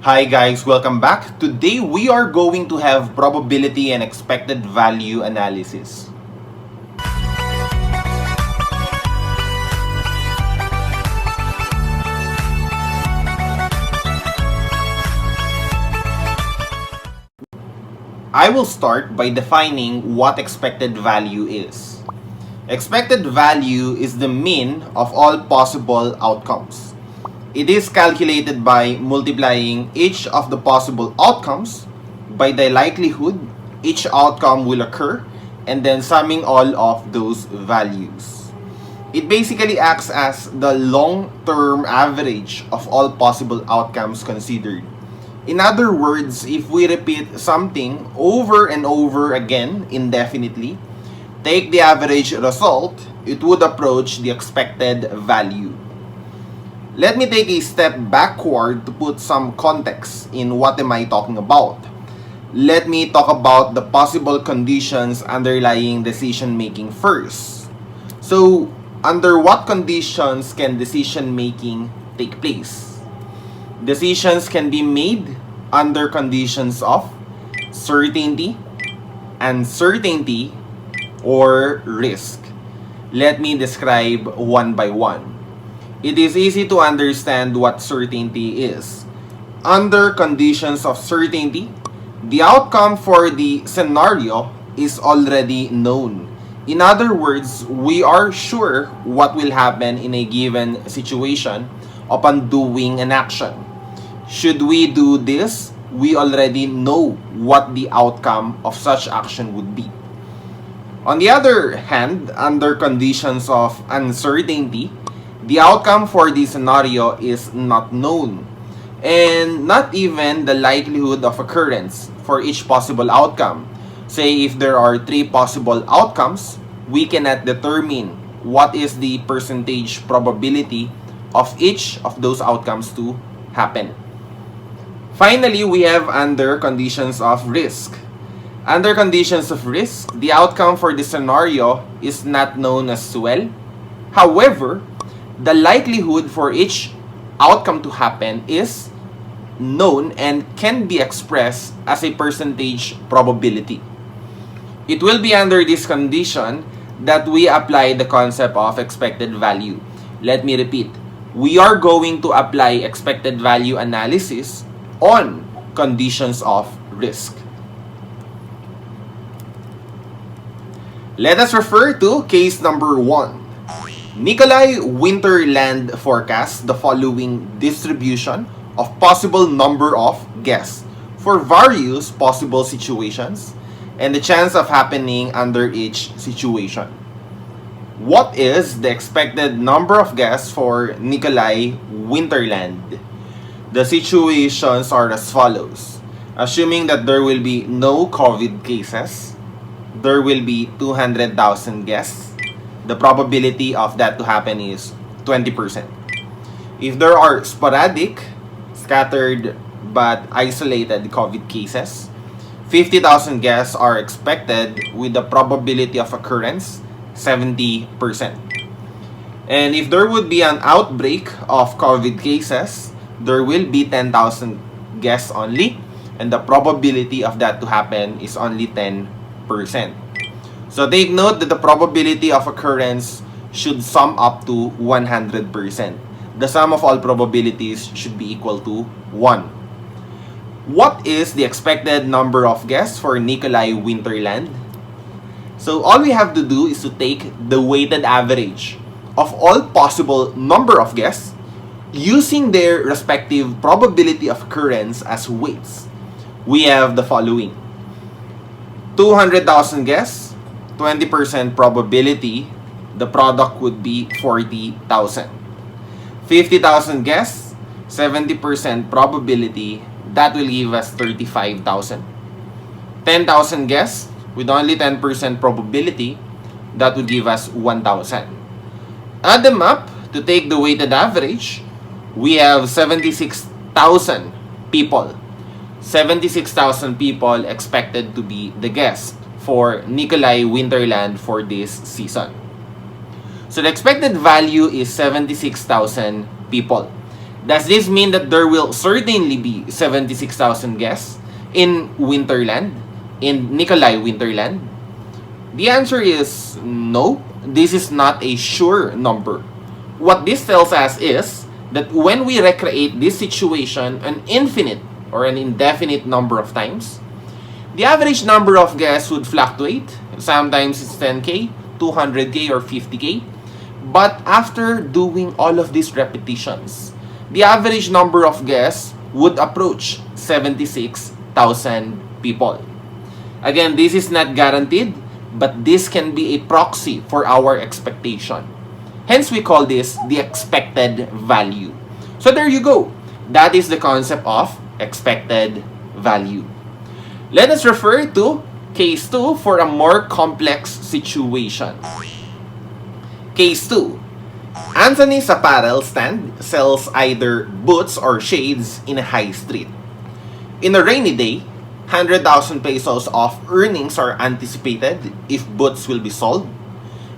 Hi guys, welcome back. Today we are going to have probability and expected value analysis. I will start by defining what expected value is. Expected value is the mean of all possible outcomes. It is calculated by multiplying each of the possible outcomes by the likelihood each outcome will occur and then summing all of those values. It basically acts as the long-term average of all possible outcomes considered. In other words, if we repeat something over and over again indefinitely, take the average result, it would approach the expected value. Let me take a step backward to put some context in what am I talking about. Let me talk about the possible conditions underlying decision making first. So, under what conditions can decision making take place? Decisions can be made under conditions of certainty, uncertainty, or risk. Let me describe one by one. It is easy to understand what certainty is. Under conditions of certainty, the outcome for the scenario is already known. In other words, we are sure what will happen in a given situation upon doing an action. Should we do this, we already know what the outcome of such action would be. On the other hand, under conditions of uncertainty, the outcome for the scenario is not known, and not even the likelihood of occurrence for each possible outcome. Say if there are 3 possible outcomes, we cannot determine what is the percentage probability of each of those outcomes to happen. Finally, we have under conditions of risk. Under conditions of risk, the outcome for the scenario is not known as well. However, the likelihood for each outcome to happen is known and can be expressed as a percentage probability. It will be under this condition that we apply the concept of expected value. Let me repeat. We are going to apply expected value analysis on conditions of risk. Let us refer to case number 1. Nikolai Winterland forecasts the following distribution of possible number of guests for various possible situations and the chance of happening under each situation. What is the expected number of guests for Nikolai Winterland? The situations are as follows. Assuming that there will be no COVID cases, there will be 200,000 guests. The probability of that to happen is 20%. If there are sporadic, scattered, but isolated COVID cases, 50,000 guests are expected with the probability of occurrence 70%. And if there would be an outbreak of COVID cases, there will be 10,000 guests only, and the probability of that to happen is only 10%. So take note that the probability of occurrence should sum up to 100%. The sum of all probabilities should be equal to 1. What is the expected number of guests for Nikolai Winterland? So all we have to do is to take the weighted average of all possible number of guests using their respective probability of occurrence as weights. We have the following. 200,000 guests, 20% probability, the product would be 40,000. 50,000 guests, 70% probability, that will give us 35,000. 10,000 guests with only 10% probability, that would give us 1,000. Add them up to take the weighted average. We have 76,000 people. 76,000 people expected to be the guests for Nikolai Winterland for this season. So the expected value is 76,000 people. Does this mean that there will certainly be 76,000 guests in Winterland, in Nikolai Winterland? The answer is no. This is not a sure number. What this tells us is that when we recreate this situation an infinite or an indefinite number of times, the average number of guests would fluctuate. Sometimes it's 10K, 200K, or 50K. But after doing all of these repetitions, the average number of guests would approach 76,000 people. Again, this is not guaranteed, but this can be a proxy for our expectation. Hence, we call this the expected value. So there you go. That is the concept of expected value. Let us refer to case 2 for a more complex situation. Case 2. Anthony's apparel stand sells either boots or shades in a high street. In a rainy day, 100,000 pesos of earnings are anticipated if boots will be sold,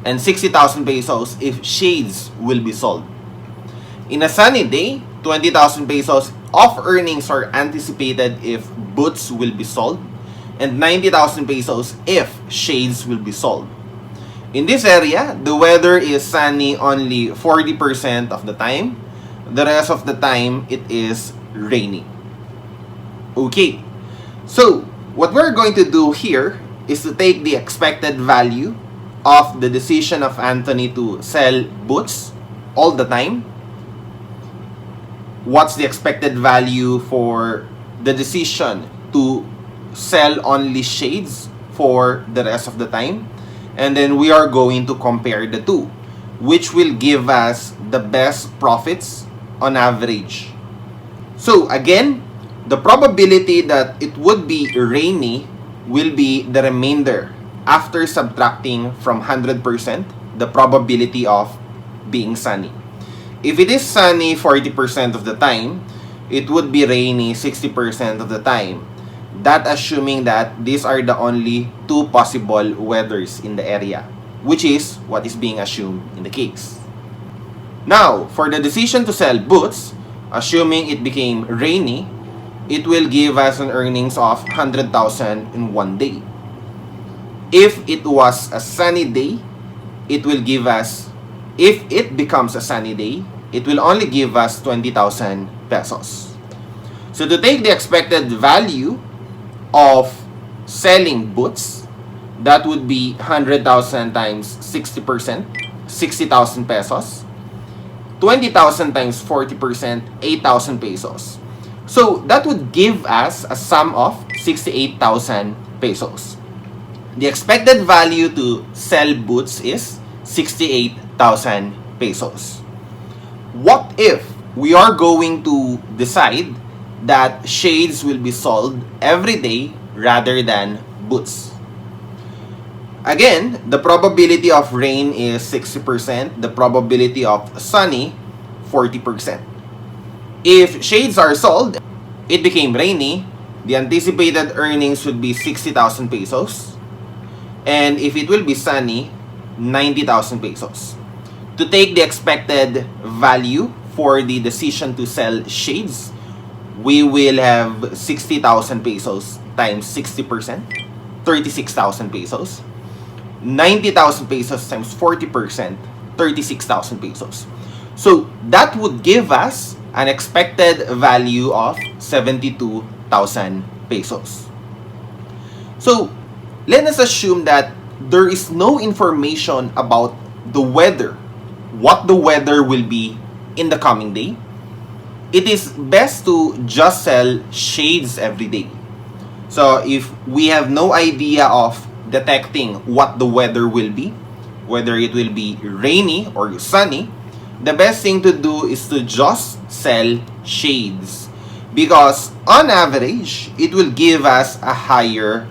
and 60,000 pesos if shades will be sold. In a sunny day, 20,000 pesos of earnings are anticipated if boots will be sold, and 90,000 pesos if shades will be sold. In this area, the weather is sunny only 40% of the time. The rest of the time, it is rainy. Okay, so what we're going to do here is to take the expected value of the decision of Anthony to sell boots all the time. What's the expected value for the decision to sell only shades for the rest of the time? And then we are going to compare the two, which will give us the best profits on average. So again, the probability that it would be rainy will be the remainder after subtracting from 100% the probability of being sunny. If it is sunny 40% of the time, it would be rainy 60% of the time. That assuming that these are the only two possible weathers in the area, which is what is being assumed in the case. Now, for the decision to sell boots, assuming it became rainy, it will give us an earnings of 100,000 in one day. If it was a sunny day, it will give us, if it becomes a sunny day, it will only give us 20,000 pesos. So to take the expected value of selling boots, that would be 100,000 times 60%, 60,000 pesos. 20,000 times 40%, 8,000 pesos. So that would give us a sum of 68,000 pesos. The expected value to sell boots is 68,000 pesos. What if we are going to decide that shades will be sold every day rather than boots? Again, the probability of rain is 60%, the probability of sunny 40%. If shades are sold, it became rainy, the anticipated earnings would be 60,000 pesos. And if it will be sunny, 90,000 pesos. To take the expected value for the decision to sell shades, we will have 60,000 pesos times 60%, 36,000 pesos. 90,000 pesos times 40%, 36,000 pesos. So that would give us an expected value of 72,000 pesos. So let us assume that there is no information about the weather, what the weather will be in the coming day. It is best to just sell shades every day. So if we have no idea of detecting what the weather will be, whether it will be rainy or sunny, the best thing to do is to just sell shades, because on average, it will give us a higher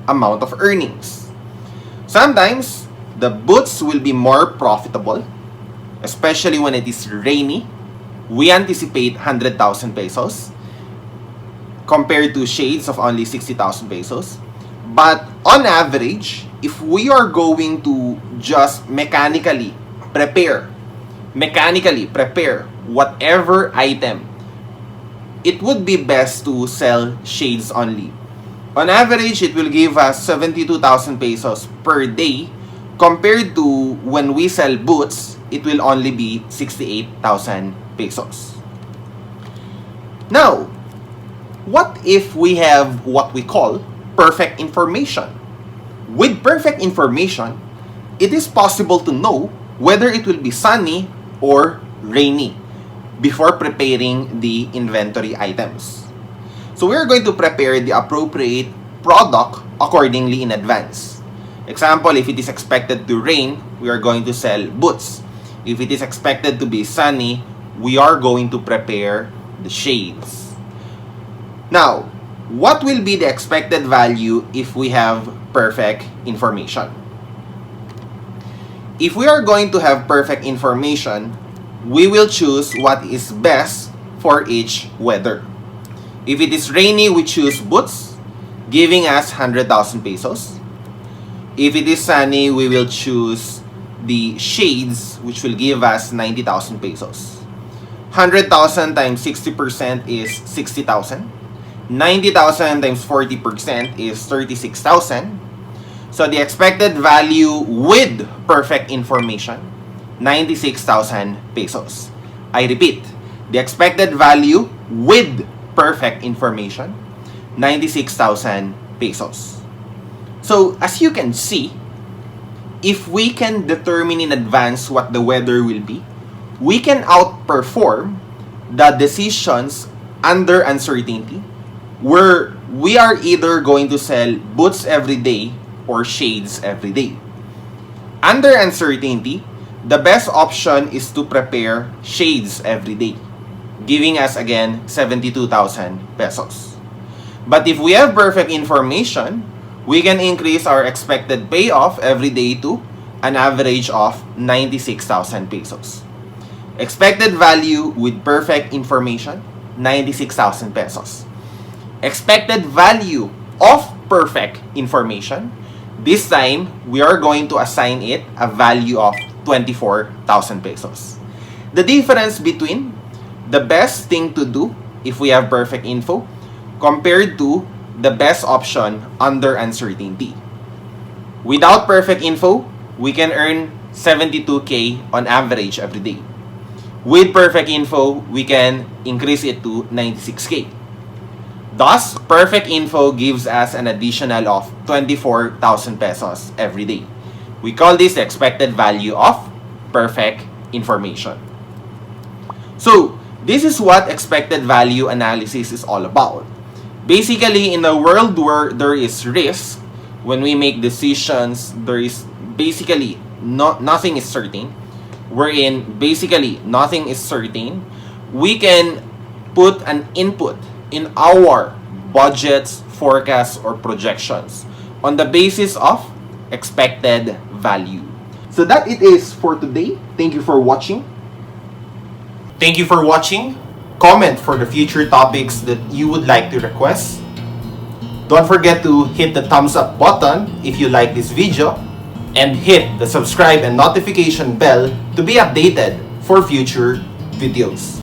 amount of earnings. Sometimes, the boots will be more profitable, especially when it is rainy. We anticipate 100,000 pesos compared to shades of only 60,000 pesos. But on average, if we are going to just mechanically prepare whatever item, it would be best to sell shades only. On average, it will give us 72,000 pesos per day compared to when we sell boots, it will only be 68,000 pesos. Now, what if we have what we call perfect information? With perfect information, it is possible to know whether it will be sunny or rainy before preparing the inventory items. So we are going to prepare the appropriate product accordingly in advance. Example, if it is expected to rain, we are going to sell boots. If it is expected to be sunny, we are going to prepare the shades. Now, what will be the expected value if we have perfect information? If we are going to have perfect information, we will choose what is best for each weather. If it is rainy, we choose boots, giving us 100,000 pesos. If it is sunny, we will choose the shades, which will give us 90,000 pesos. 100,000 times 60% is 60,000. 90,000 times 40% is 36,000. So the expected value with perfect information, 96,000 pesos. I repeat, the expected value with perfect information, 96,000 pesos. So as you can see, if we can determine in advance what the weather will be, we can outperform the decisions under uncertainty, where we are either going to sell boots every day or shades every day. Under uncertainty, the best option is to prepare shades every day, giving us again 72,000 pesos. But if we have perfect information, we can increase our expected payoff every day to an average of 96,000 pesos. Expected value with perfect information, 96,000 pesos. Expected value of perfect information, this time, we are going to assign it a value of 24,000 pesos. The difference between the best thing to do if we have perfect info compared to the best option under uncertainty. Without perfect info, we can earn 72K on average every day. With perfect info, we can increase it to 96K. Thus, perfect info gives us an additional of 24,000 pesos every day. We call this the expected value of perfect information. So, this is what expected value analysis is all about. Basically, in a world where there is risk, when we make decisions, there is basically nothing is certain. Wherein basically nothing is certain, we can put an input in our budgets, forecasts, or projections on the basis of expected value. So that it is for today. Thank you for watching. Thank you for watching. Comment for the future topics that you would like to request. Don't forget to hit the thumbs up button if you like this video, and hit the subscribe and notification bell to be updated for future videos.